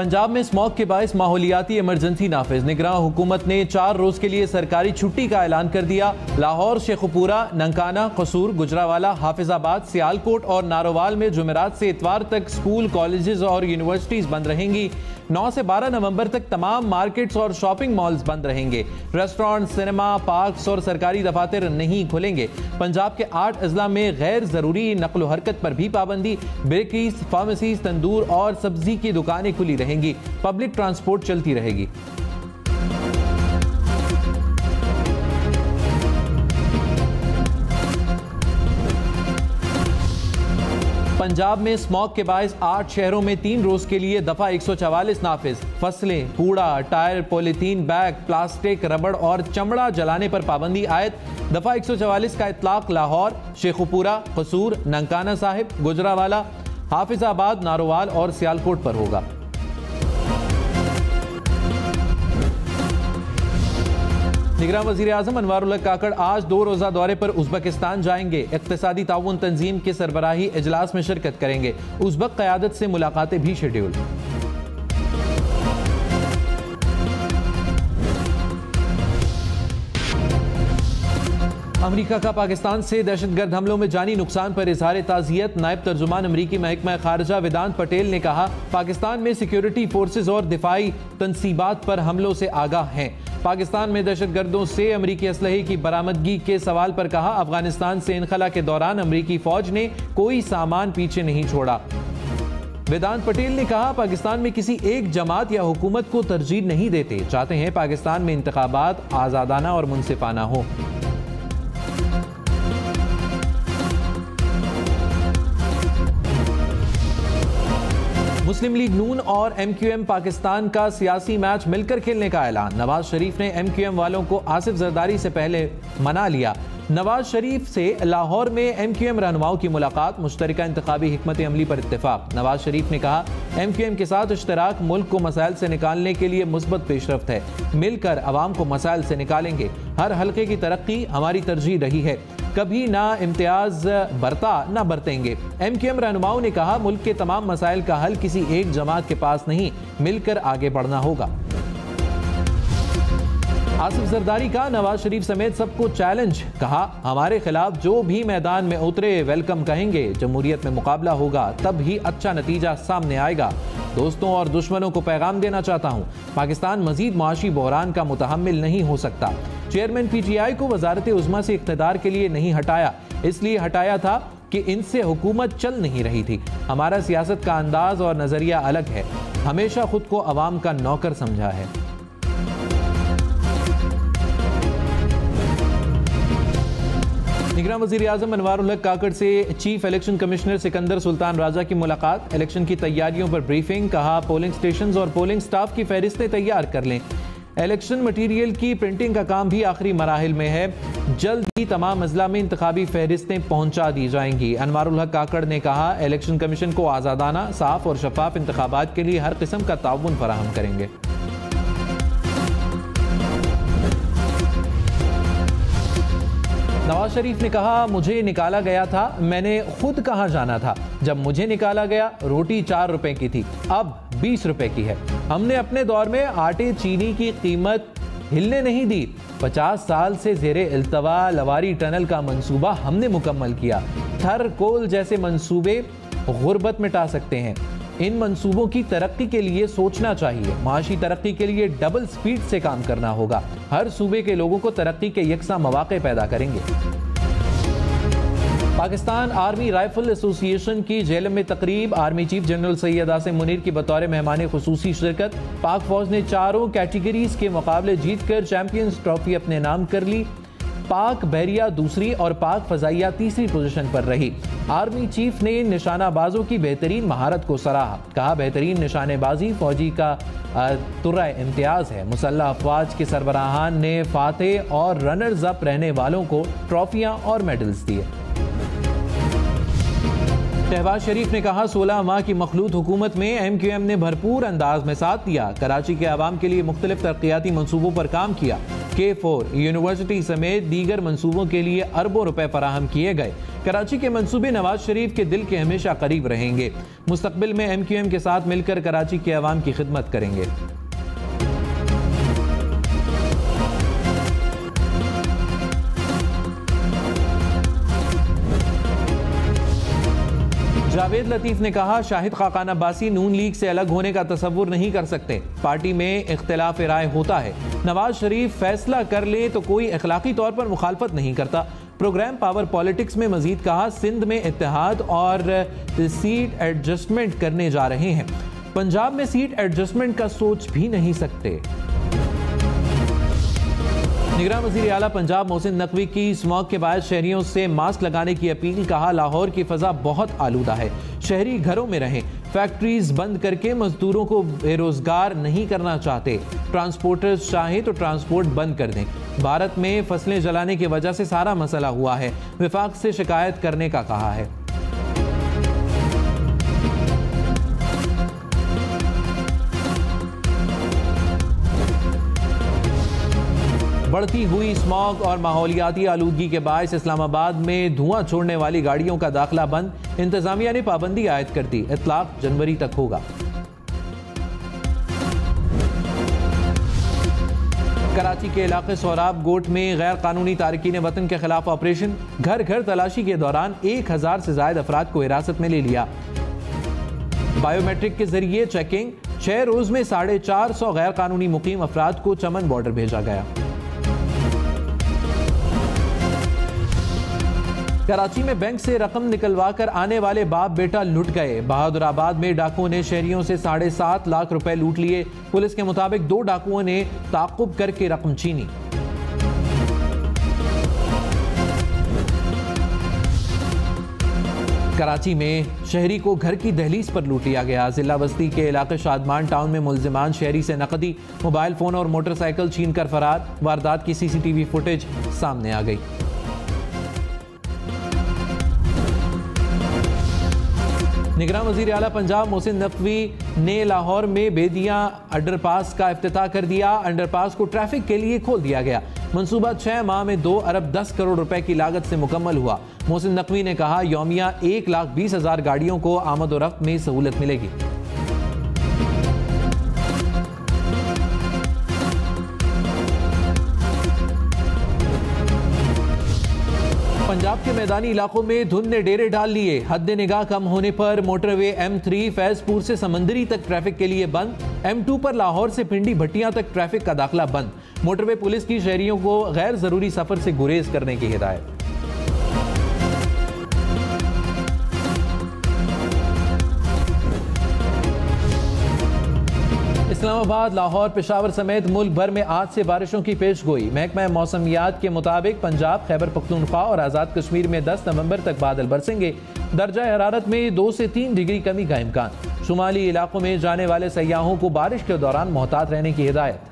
पंजाब में स्मॉग के बायस माहौलियाती इमरजेंसी नाफिज। निगरान हुकूमत ने 4 रोज के लिए सरकारी छुट्टी का ऐलान कर दिया। लाहौर, शेखुपुरा, ननकाना, कसूर, गुजरावाला, हाफिजाबाद, सियालकोट और नारोवाल में जुमेरात से इतवार तक स्कूल, कॉलेजेस और यूनिवर्सिटीज बंद रहेंगी। 9 से 12 नवंबर तक तमाम मार्केट्स और शॉपिंग मॉल्स बंद रहेंगे। रेस्टोरेंट, सिनेमा, पार्क्स और सरकारी दफातर नहीं खुलेंगे। पंजाब के 8 अजला में गैर जरूरी नकलो हरकत पर भी पाबंदी। बेकरीज, फार्मेसीज, तंदूर और सब्जी की दुकानें खुली रहेंगी। पब्लिक ट्रांसपोर्ट चलती रहेगी। पंजाब में स्मॉग के बायस 8 शहरों में 3 रोज के लिए दफा 144 नाफिज। फसलें, कूड़ा, टायर, पॉलीथीन बैग, प्लास्टिक, रबड़ और चमड़ा जलाने पर पाबंदी आयत। दफा 144 का इतलाक लाहौर, शेखुपुरा, कसूर, ननकाना साहिब, गुजरावाला, हाफिजाबाद, नारोवाल और सियालकोट पर होगा। निगरान वज़ीर आज़म अनवारुल्लाह काकड़ आज 2 रोज़ा दौरे पर उज़्बेकिस्तान जाएंगे। इक़्तिसादी ताउन तंजीम के सरबराही इजलास में शिरकत करेंगे। उज़्बेक क़यादत से मुलाकातें भी शेड्यूल। अमरीका का पाकिस्तान से दहशतगर्द हमलों में जानी नुकसान पर इजहार ताज़ियत। नायब तर्जुमान अमरीकी महकमा खारजा वेदांत पटेल ने कहा, पाकिस्तान में सिक्योरिटी फोर्सेज और दिफाई तनसीबात पर हमलों से आगाह हैं। पाकिस्तान में दहशतगर्दों से अमरीकी असलहे की बरामदगी के सवाल पर कहा, अफगानिस्तान से इनखला के दौरान अमरीकी फौज ने कोई सामान पीछे नहीं छोड़ा। वेदांत पटेल ने कहा, पाकिस्तान में किसी एक जमात या हुकूमत को तरजीह नहीं देते, चाहते हैं पाकिस्तान में इंतखाबात आजादाना और मुनसिफाना हो। मुस्लिम लीग नून और MQM पाकिस्तान का सियासी मैच मिलकर खेलने का ऐलान। नवाज शरीफ ने MQM वालों को आसिफ जरदारी से पहले मना लिया। नवाज शरीफ से लाहौर में MQM रहनुमाओं की मुलाकात। मुश्तरका इंतखाबी हिकमत अमली पर इत्तेफाक। नवाज शरीफ ने कहा, MQM के साथ इश्तराक मुल्क को मसाइल से निकालने के लिए मुस्बत पेशरफ्त है। मिलकर अवाम को मसाइल से निकालेंगे। हर हल्के की तरक्की हमारी तरजीह रही है। कभी ना इम्तियाज बरता ना बरतेंगे। MQM रहनुमाओं ने कहा, मुल्क के तमाम मसाइल का हल किसी एक जमात के पास नहीं, मिलकर आगे बढ़ना होगा। आसिफ जरदारी का नवाज शरीफ समेत सबको चैलेंज। कहा, हमारे खिलाफ जो भी मैदान में उतरे वेलकम कहेंगे। जमहूरियत में मुकाबला होगा तब ही अच्छा नतीजा सामने आएगा। दोस्तों और दुश्मनों को पैगाम देना चाहता हूँ, पाकिस्तान मजीद मुआशी बहरान का मुतहम्मिल नहीं हो सकता। चेयरमैन PTI को वजारत उज़्मा से इख्तिदार के लिए नहीं हटाया, इसलिए हटाया था कि इनसे हुकूमत चल नहीं रही थी। हमारा सियासत का अंदाज और नजरिया अलग है। हमेशा खुद को अवाम का नौकर समझा है। निगरान वज़ीर आज़म अनवारुल्लाह काकड़ से chief election commissioner Sikandar Sultan Raja की मुलाकात। इलेक्शन की तैयारियों पर ब्रीफिंग। कहा, पोलिंग स्टेशन और पोलिंग स्टाफ की फहरिस्तें तैयार कर लें। इलेक्शन मटीरियल की प्रिंटिंग का काम भी आखिरी मराहिल में है। जल्द ही तमाम अजला में इंतखाबी फहरिस्तें पहुंचा दी जाएंगी। अनवारुल्लाह काकड़ ने कहा, इलेक्शन कमीशन को आज़ादाना, साफ और शफाफ इंतखाबात के लिए हर किस्म का ताउन फराहम करेंगे। नवाज शरीफ ने कहा, मुझे निकाला गया था, मैंने खुद कहाँ जाना था। जब मुझे निकाला गया रोटी 4 रुपए की थी, अब 20 रुपए की है। हमने अपने दौर में आटे चीनी की कीमत हिलने नहीं दी। 50 साल से ज़ेरे इल्तवा लवारी टनल का मंसूबा हमने मुकम्मल किया। थर कोल जैसे मंसूबे गुर्बत मिटा सकते हैं। इन मंसूबों की तरक्की के लिए सोचना चाहिए। माशी तरक्की के लिए डबल स्पीड से काम करना होगा। हर सूबे के लोगों को तरक्की के यकसा मौके पैदा करेंगे। पाकिस्तान आर्मी राइफल एसोसिएशन की जेलम में तकरीब। Army chief general Syed Asim Munir की बतौर मेहमान खुसूसी शिरकत। पाक फौज ने 4 कैटेगरीज के मुकाबले जीतकर चैंपियंस ट्रॉफी अपने नाम कर ली। पाक बहरिया दूसरी और पाक फजाइया तीसरी पोजीशन पर रही। आर्मी चीफ ने निशानाबाजों की बेहतरीन महारत को सराहा। कहा, बेहतरीन निशानेबाजी फौजी का तुर्रा इम्तियाज है। मुसल्लह अफवाज के सरबराहान ने फातेह और रनर्स अप रहने वालों को ट्रॉफियां और मेडल्स दिए। शहबाज शरीफ ने कहा, 16 माह की मखलूत हुकूमत में MQM ने भरपूर अंदाज में साथ दिया। कराची के आवाम के लिए मुख्तलिफ तरक्याती मंसूबों पर काम किया। K4 यूनिवर्सिटी समेत दीगर मंसूबों के लिए अरबों रुपए फराहम किए गए। कराची के मंसूबे नवाज शरीफ के दिल के हमेशा करीब रहेंगे। मुस्तकबिल में MQM के साथ मिलकर कराची के अवाम की खिदमत करेंगे। जावेद लतीफ ने कहा, शाहिद खाकान अब्बासी नून लीग से अलग होने का तसव्वुर नहीं कर सकते। पार्टी में इख्तिलाफ राय होता है। नवाज शरीफ फैसला कर ले तो कोई अखलाकी तौर पर मुखालफत नहीं करता। प्रोग्राम पावर पॉलिटिक्स में मजीद कहा, सिंध में इत्तेहाद और सीट एडजस्टमेंट करने जा रहे हैं। पंजाब में सीट एडजस्टमेंट का सोच भी नहीं सकते। निगरान वज़ीर आला पंजाब मोहसिन नकवी की स्मॉग के बाद शहरियों से मास्क लगाने की अपील। कहा, लाहौर की फजा बहुत आलूदा है, शहरी घरों में रहें। फैक्ट्रीज बंद करके मजदूरों को बेरोजगार नहीं करना चाहते। ट्रांसपोर्टर्स चाहें तो ट्रांसपोर्ट बंद कर दें। भारत में फसलें जलाने की वजह से सारा मसला हुआ है। विफाक से शिकायत करने का कहा है। बढ़ती हुई स्मॉग और माहौलियाती आलूदगी के बायस इस्लामाबाद में धुआं छोड़ने वाली गाड़ियों का दाखिला बंद। इंतजामिया ने पाबंदी आयद कर दी। इतलाक जनवरी तक होगा। कराची के इलाके सोराब गोट में गैर कानूनी तारकीन वतन के खिलाफ ऑपरेशन। घर घर तलाशी के दौरान 1000 से ज्यादा अफराद को हिरासत में ले लिया। बायोमेट्रिक के जरिए चेकिंग। 6 रोज में 450 गैर कानूनी मुकीम अफराद को चमन बॉर्डर भेजा गया। कराची में बैंक से रकम निकलवा कर आने वाले बाप बेटा लुट गए। बहादुराबाद में डाकुओं ने शहरियों से 7.5 लाख रुपए लूट लिए। पुलिस के मुताबिक 2 डाकुओं ने ताक़ुब करके रकम छीनी। कराची में शहरी को घर की दहलीज पर लूट लिया गया। जिला बस्ती के इलाके शादमान टाउन में मुलजिमान शहरी से नकदी, मोबाइल फोन और मोटरसाइकिल छीन कर फरार। वारदात की CCTV फुटेज सामने आ गई। निगरान वज़ीर आला पंजाब मोहसिन नकवी ने लाहौर में बेदिया अंडरपास का इफ्तिताह कर दिया। अंडरपास को ट्रैफिक के लिए खोल दिया गया। मंसूबा 6 माह में 2 अरब 10 करोड़ रुपए की लागत से मुकम्मल हुआ। मोहसिन नकवी ने कहा, यौमिया 1,20,000 गाड़ियों को आमद और रफ्त में सहूलत मिलेगी। पंजाब के मैदानी इलाकों में धुंध ने डेरे डाल लिए। हद निगाह कम होने पर मोटरवे M3 फैजपुर से समंदरी तक ट्रैफिक के लिए बंद। M2 पर लाहौर से पिंडी भट्टियां तक ट्रैफिक का दाखिला बंद। मोटरवे पुलिस की शहरियों को गैर जरूरी सफर से गुरेज करने की हिदायत। इस्लामाबाद, लाहौर, पेशावर समेत मुल्क भर में आज से बारिशों की पेशगोई। महकमा मौसमियात के मुताबिक पंजाब, खैबर पख्तूनख्वा और आज़ाद कश्मीर में 10 नवंबर तक बादल बरसेंगे। दर्जा हरारत में 2 से 3 डिग्री कमी का इम्कान। शुमाली इलाकों में जाने वाले सयाहों को बारिश के दौरान मोहतात रहने की हिदायत।